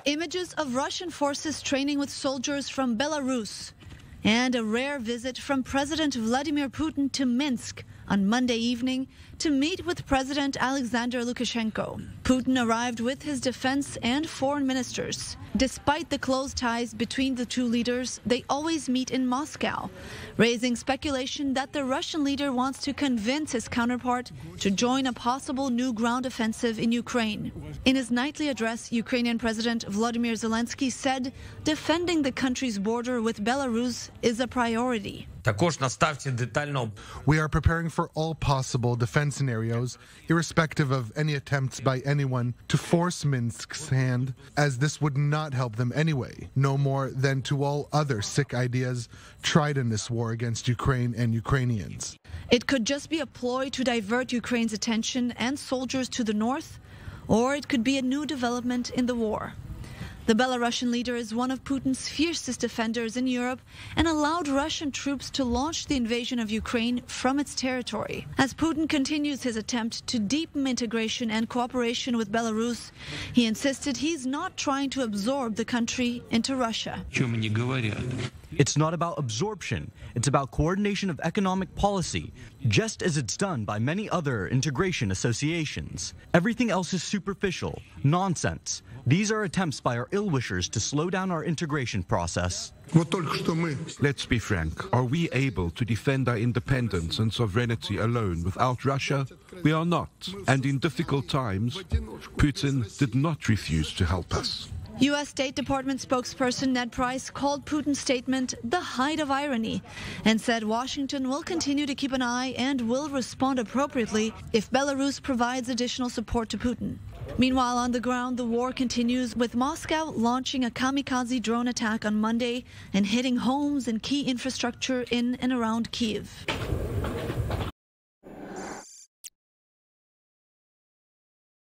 Images of Russian forces training with soldiers from Belarus, and a rare visit from President Vladimir Putin to Minsk on Monday evening to meet with President Alexander Lukashenko. Putin arrived with his defense and foreign ministers. Despite the close ties between the two leaders, they always meet in Moscow, raising speculation that the Russian leader wants to convince his counterpart to join a possible new ground offensive in Ukraine. In his nightly address, Ukrainian President Volodymyr Zelensky said defending the country's border with Belarus is a priority. We are preparing for all possible defense scenarios, irrespective of any attempts by anyone to force Minsk's hand, as this would not help them anyway, no more than to all other sick ideas tried in this war against Ukraine and Ukrainians. It could just be a ploy to divert Ukraine's attention and soldiers to the north, or it could be a new development in the war. The Belarusian leader is one of Putin's fiercest defenders in Europe and allowed Russian troops to launch the invasion of Ukraine from its territory. As Putin continues his attempt to deepen integration and cooperation with Belarus, he insisted he's not trying to absorb the country into Russia. It's not about absorption. It's about coordination of economic policy, just as it's done by many other integration associations. Everything else is superficial, nonsense. These are attempts by our ill-wishers to slow down our integration process. Let's be frank. Are we able to defend our independence and sovereignty alone without Russia? We are not. And in difficult times, Putin did not refuse to help us. U.S. State Department spokesperson Ned Price called Putin's statement the height of irony and said Washington will continue to keep an eye and will respond appropriately if Belarus provides additional support to Putin. Meanwhile, on the ground, the war continues, with Moscow launching a kamikaze drone attack on Monday and hitting homes and key infrastructure in and around Kyiv.